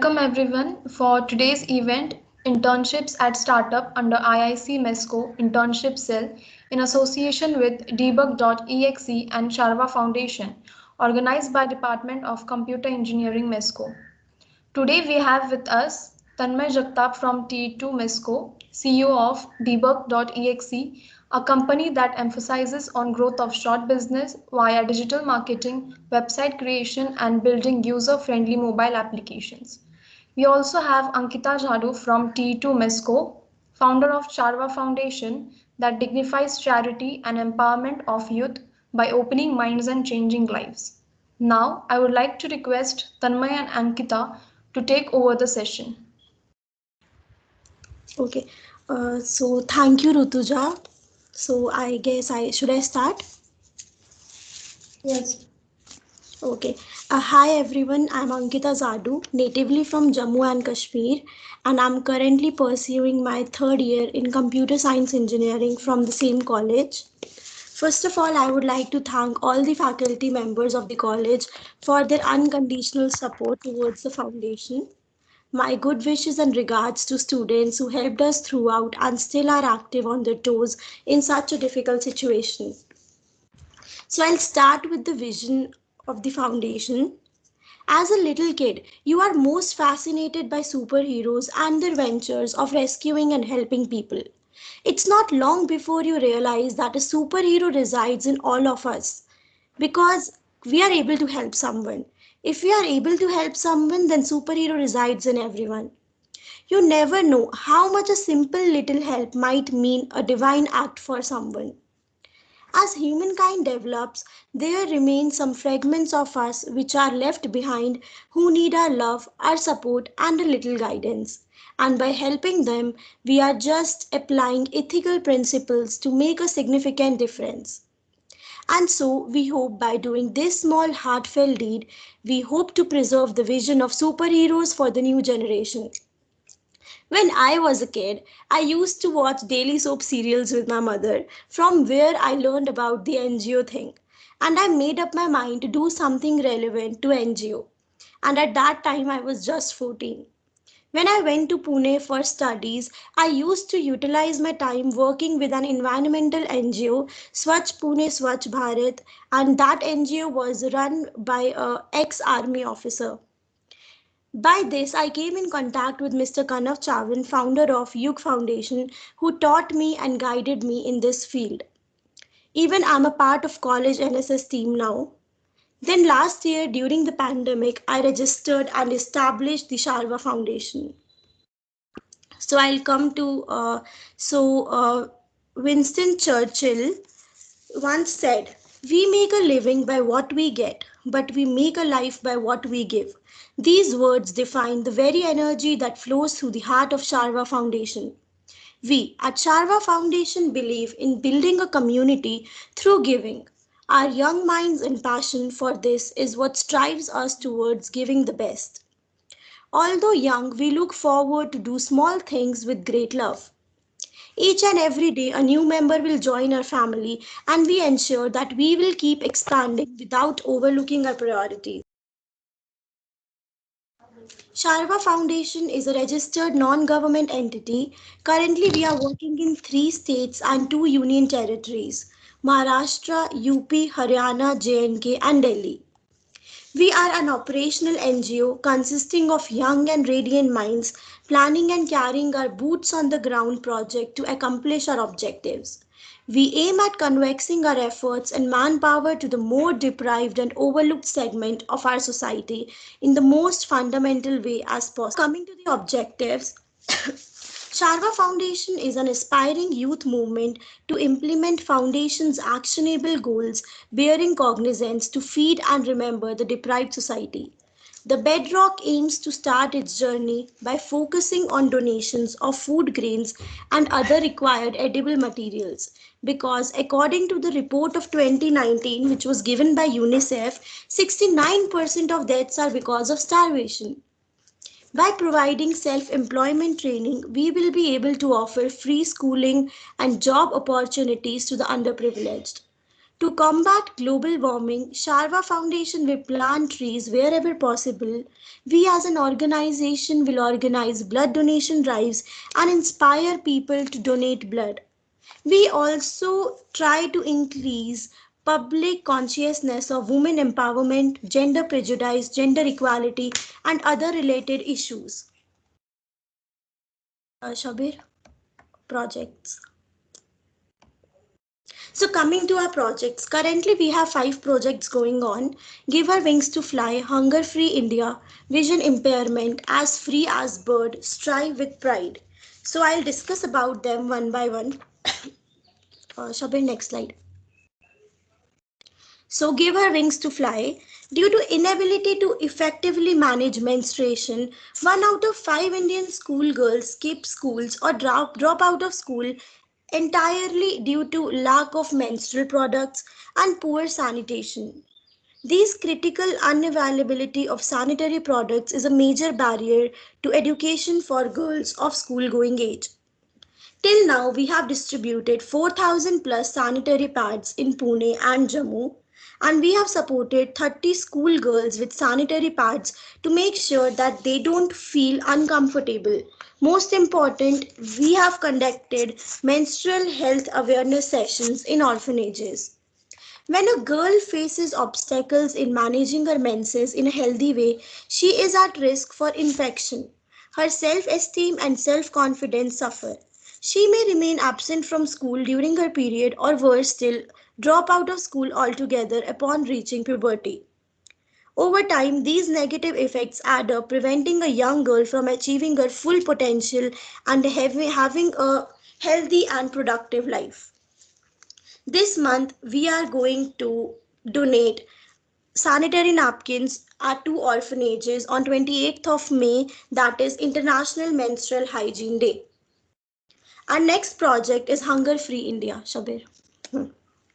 Welcome everyone for today's event, Internships at Startup under IIC MESCO Internship Cell in association with debug.exe and Sharva Foundation, organized by Department of Computer Engineering MESCO. Today we have with us Tanmay Jagtap from T2 MESCO, CEO of debug.exe, a company that emphasizes on growth of short business via digital marketing, website creation and building user-friendly mobile applications. We also have Ankita Jhadu from T2 MESCO, founder of Charva Foundation that dignifies charity and empowerment of youth by opening minds and changing lives. Now, I would like to request Tanmay and Ankita to take over the session. Okay, so thank you, Rutuja. So I guess I start? Yes. Okay. Hi everyone, I'm Ankita Zadu, natively from Jammu and Kashmir, and I'm currently pursuing my third year in computer science engineering from the same college. First of all, I would like to thank all the faculty members of the college for their unconditional support towards the foundation. My good wishes and regards to students who helped us throughout and still are active on their toes in such a difficult situation. So I'll start with the vision of the foundation. As a little kid, you are most fascinated by superheroes and their ventures of rescuing and helping people. It's not long before you realize that a superhero resides in all of us because we are able to help someone. If we are able to help someone, then superhero resides in everyone. You never know how much a simple little help might mean a divine act for someone. As humankind develops, there remain some fragments of us which are left behind who need our love, our support, and a little guidance. And by helping them, we are just applying ethical principles to make a significant difference. And so, we hope by doing this small heartfelt deed, we hope to preserve the vision of superheroes for the new generation. When I was a kid, I used to watch daily soap serials with my mother, from where I learned about the NGO thing. And I made up my mind to do something relevant to NGO. And at that time, I was just 14. When I went to Pune for studies, I used to utilize my time working with an environmental NGO, Swachh Pune Swachh Bharat, and that NGO was run by a ex-army officer. By this, I came in contact with Mr. Kanav Chavan, founder of Yug Foundation, who taught me and guided me in this field. Even I'm a part of college NSS team now. Then last year during the pandemic, I registered and established the Sharva Foundation. So I'll come to Winston Churchill once said, "We make a living by what we get, but we make a life by what we give." These words define the very energy that flows through the heart of Sharva Foundation. We at Sharva Foundation believe in building a community through giving. Our young minds and passion for this is what strives us towards giving the best. Although young, we look forward to do small things with great love. Each and every day, a new member will join our family, and we ensure that we will keep expanding without overlooking our priorities. Sharva Foundation is a registered non government entity. Currently, we are working in 3 states and 2 union territories: Maharashtra, UP, Haryana, JNK, and Delhi. We are an operational NGO consisting of young and radiant minds planning and carrying our boots on the ground project to accomplish our objectives. We aim at convexing our efforts and manpower to the more deprived and overlooked segment of our society in the most fundamental way as possible. Coming to the objectives, Sharva Foundation is an aspiring youth movement to implement Foundation's actionable goals, bearing cognizance to feed and remember the deprived society. The Bedrock aims to start its journey by focusing on donations of food grains and other required edible materials because according to the report of 2019 which was given by UNICEF, 69% of deaths are because of starvation. By providing self employment training, we will be able to offer free schooling and job opportunities to the underprivileged. To combat global warming, Sharva Foundation will plant trees wherever possible. We as an organization will organize blood donation drives and inspire people to donate blood. We also try to increase public consciousness of women empowerment, gender prejudice, gender equality, and other related issues. Shabir, projects. So coming to our projects, currently we have 5 projects going on. Give Our Wings to Fly, Hunger Free India, Vision Impairment, As Free as Bird, Strive with Pride. So I'll discuss about them one by one. Shabir, next slide. So Give Her Wings to Fly. Due to inability to effectively manage menstruation, 1 out of 5 Indian schoolgirls skip schools or drop out of school entirely due to lack of menstrual products and poor sanitation. This critical unavailability of sanitary products is a major barrier to education for girls of school going age. Till now, we have distributed 4,000 plus sanitary pads in Pune and Jammu, and we have supported 30 schoolgirls with sanitary pads to make sure that they don't feel uncomfortable. Most important, we have conducted menstrual health awareness sessions in orphanages. When a girl faces obstacles in managing her menses in a healthy way, she is at risk for infection. Her self esteem and self confidence suffer. She may remain absent from school during her period, or worse still, drop out of school altogether upon reaching puberty. Over time, these negative effects add up, preventing a young girl from achieving her full potential and having a healthy and productive life. This month, we are going to donate sanitary napkins at 2 orphanages on 28th of May, that is International Menstrual Hygiene Day. Our next project is Hunger Free India. Shabir.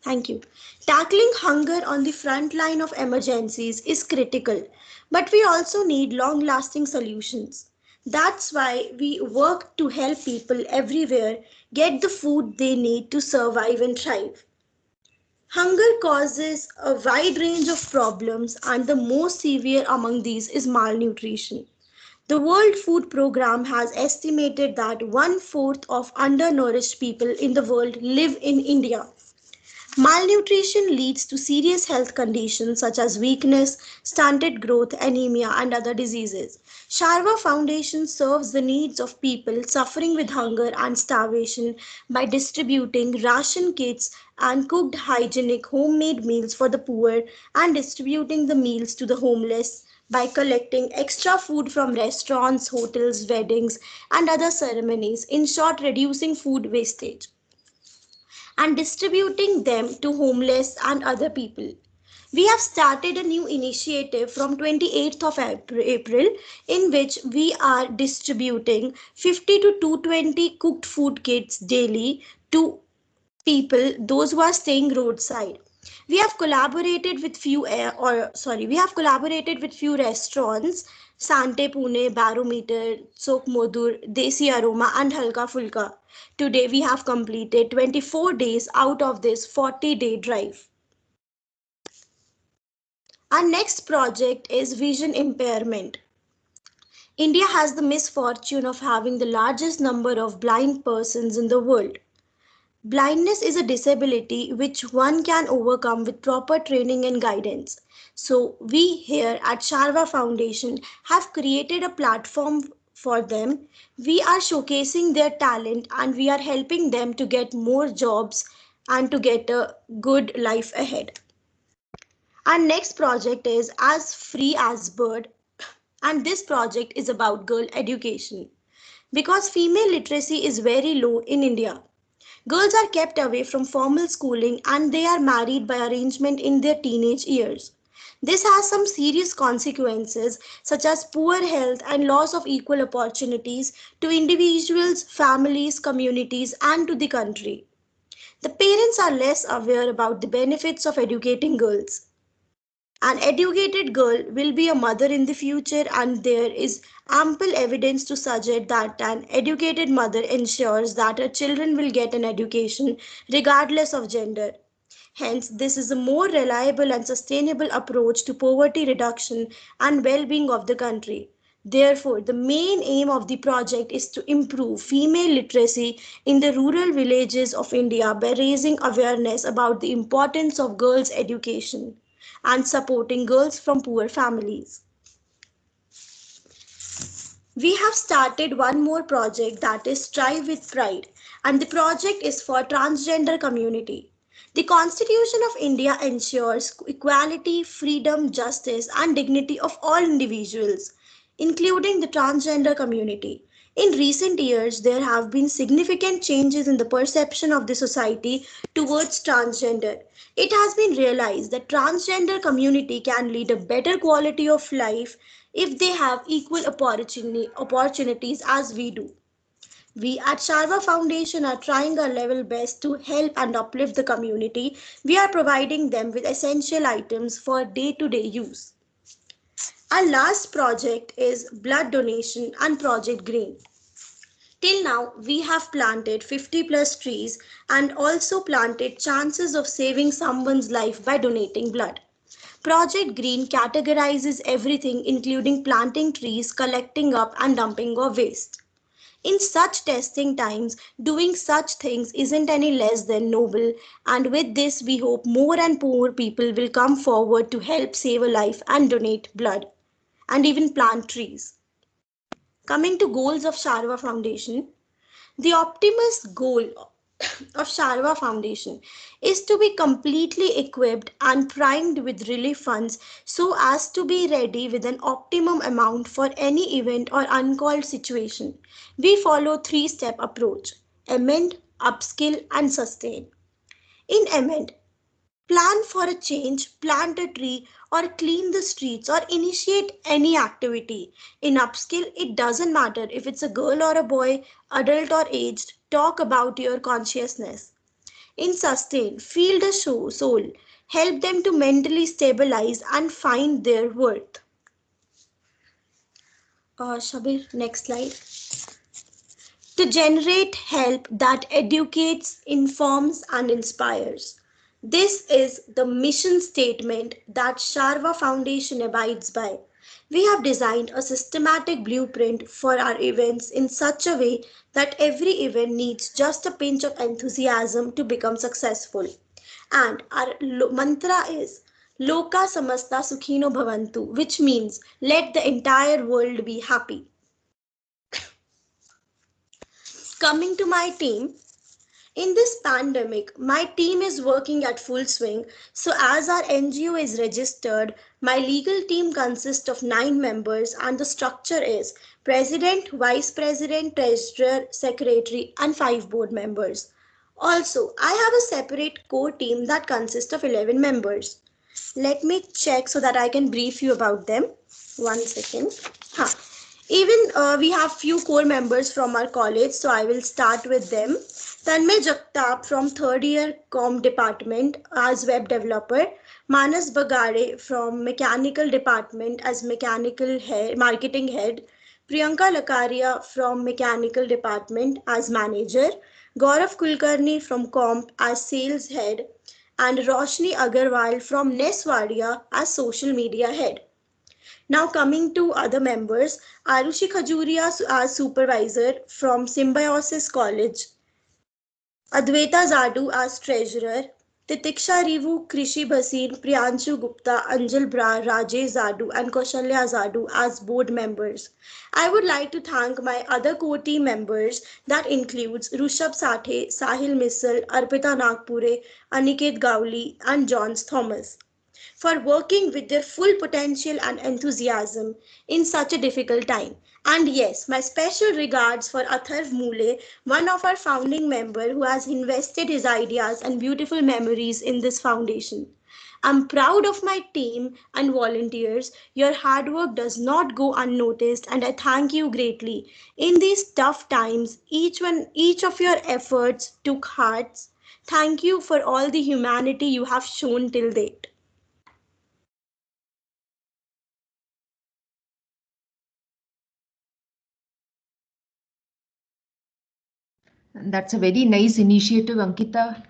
Thank you. Tackling hunger on the front line of emergencies is critical, but we also need long lasting solutions. That's why we work to help people everywhere get the food they need to survive and thrive. Hunger causes a wide range of problems, and the most severe among these is malnutrition. The World Food Programme has estimated that 1/4 of undernourished people in the world live in India. Malnutrition leads to serious health conditions such as weakness, stunted growth, anemia, and other diseases. Sharva Foundation serves the needs of people suffering with hunger and starvation by distributing ration kits and cooked hygienic homemade meals for the poor, and distributing the meals to the homeless by collecting extra food from restaurants, hotels, weddings, and other ceremonies, in short, reducing food wastage and distributing them to homeless and other people. We have started a new initiative from 28th of April in which we are distributing 50 to 220 cooked food kits daily to people, those who are staying roadside. We have collaborated with few restaurants: Sante Pune, Barometer, Sok Modur, Desi Aroma, and Halka Fulka. Today we have completed 24 days out of this 40-day drive. Our next project is vision impairment. India has the misfortune of having the largest number of blind persons in the world. Blindness is a disability which one can overcome with proper training and guidance. So we here at Sharva Foundation have created a platform for them. We are showcasing their talent and we are helping them to get more jobs and to get a good life ahead. Our next project is As Free as Bird, and this project is about girl education. Because female literacy is very low in India, girls are kept away from formal schooling and they are married by arrangement in their teenage years. This has some serious consequences such as poor health and loss of equal opportunities to individuals, families, communities, and to the country. The parents are less aware about the benefits of educating girls. An educated girl will be a mother in the future, and there is ample evidence to suggest that an educated mother ensures that her children will get an education regardless of gender. Hence, this is a more reliable and sustainable approach to poverty reduction and well-being of the country. Therefore, the main aim of the project is to improve female literacy in the rural villages of India by raising awareness about the importance of girls' education and supporting girls from poor families. We have started one more project, that is Strive with Pride, and the project is for transgender community. The Constitution of India ensures equality, freedom, justice and dignity of all individuals, including the transgender community. In recent years, there have been significant changes in the perception of the society towards transgender. It has been realized that transgender community can lead a better quality of life if they have equal opportunities as we do. We at Sharva Foundation are trying our level best to help and uplift the community. We are providing them with essential items for day-to-day use. Our last project is blood donation and Project Green. Till now, we have planted 50 plus trees and also planted chances of saving someone's life by donating blood. Project Green categorizes everything including planting trees, collecting up and dumping of waste. In such testing times, doing such things isn't any less than noble, and with this, we hope more and more people will come forward to help save a life and donate blood and even plant trees. Coming to goals of Sharva Foundation, the optimus goal of Sharva Foundation is to be completely equipped and primed with relief funds so as to be ready with an optimum amount for any event or uncalled situation. We follow three-step approach: amend, upskill and sustain. In amend, plan for a change, plant a tree, or clean the streets, or initiate any activity. In upskill, it doesn't matter if it's a girl or a boy, adult or aged, talk about your consciousness. In sustain, feel the soul, help them to mentally stabilize and find their worth. Shabir, next slide. To generate help that educates, informs, and inspires. This is the mission statement that Sharva Foundation abides by. We have designed a systematic blueprint for our events in such a way that every event needs just a pinch of enthusiasm to become successful. And our mantra is Loka Samasta Sukhino Bhavantu, which means let the entire world be happy. Coming to my team, in this pandemic, my team is working at full swing. So, as our NGO is registered, my legal team consists of 9 members, and the structure is President, Vice President, Treasurer, Secretary, and 5 board members. Also, I have a separate core team that consists of 11 members. Let me check so that I can brief you about them. 1 second. Huh. Even we have few core members from our college, so I will start with them. Tanmay Jagtap from third year Com department as web developer. Manas Bagare from mechanical department as mechanical head, marketing head. Priyanka Lakaria from mechanical department as manager. Gaurav Kulkarni from comp as sales head. And Roshni Agarwal from Neswadia as social media head. Now coming to other members, Arushi Khajuria as supervisor from Symbiosis College, Adwaita Zadu as treasurer, Titiksha Rivu, Krishi Bhasin, Priyanshu Gupta, Anjal Bra, Rajesh Zadu and Kaushalya Zadu as board members. I would like to thank my other core team members that includes Rushabh Sathe, Sahil Missal, Arpita Nagpure, Aniket Gowli and Johns Thomas for working with their full potential and enthusiasm in such a difficult time. And yes, my special regards for Atharv Mule, one of our founding member who has invested his ideas and beautiful memories in this foundation. I'm proud of my team and volunteers. Your hard work does not go unnoticed and I thank you greatly. In these tough times, each of your efforts took hearts. Thank you for all the humanity you have shown till date. That's a very nice initiative, Ankita.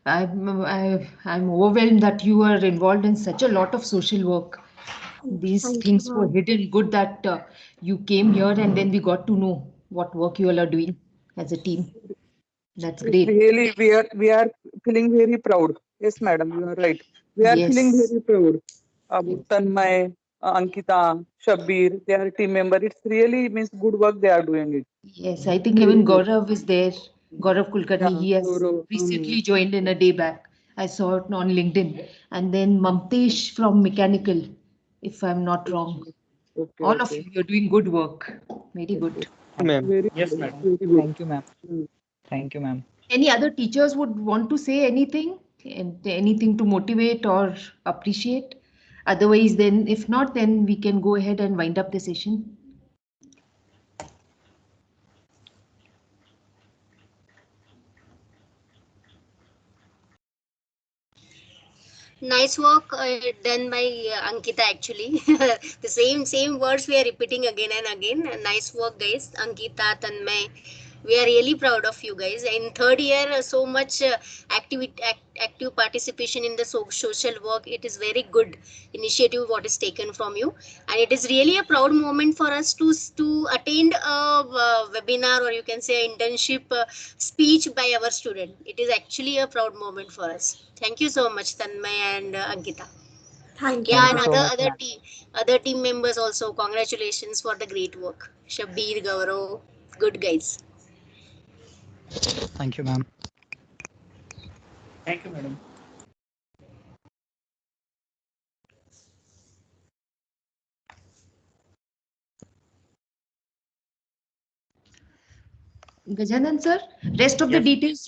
I'm overwhelmed that you are involved in such a lot of social work. These Thank you, things were ma'am. hidden. Good that you came here and then we got to know what work you all are doing as a team. That's great. Really, we are feeling very proud. Yes, madam, you are right. We are feeling Yes. very proud about Tanmay, Ankita, Shabbir. They are team member. It's really means good work they are doing it. Yes, I think Very even good. Gaurav is there. Gaurav Yeah, Kulkarni, he has Gaurav. recently joined in a day back. I saw it on LinkedIn. And then Mamtesh from Mechanical, if I'm not wrong. Okay, okay, All of okay. you, you're doing good work. Very Okay. good. Ma'am. Very Yes, good. madam. Very good. Thank you, ma'am. Hmm. Thank you, ma'am. Any other teachers would want to say anything? And anything to motivate or appreciate? Otherwise, then, if not, then we can go ahead and wind up the session. Nice work done by Ankita actually. The same words we are repeating again and again. Nice work, guys. Ankita, Tanmay. We are really proud of you guys. In third year, so much active participation in the social work. It is very good initiative what is taken from you, and it is really a proud moment for us to attend a webinar, or you can say internship speech by our student. It is actually a proud moment for us. Thank you so much, Tanmay and Ankita. Thank you, Yeah, Thank and you ma'am. so much, ma'am. other team members also. Congratulations for the great work. Shabbir, Gaurav, good guys. Thank you, ma'am. Thank you, madam. Gajanan sir, rest of the Yes. details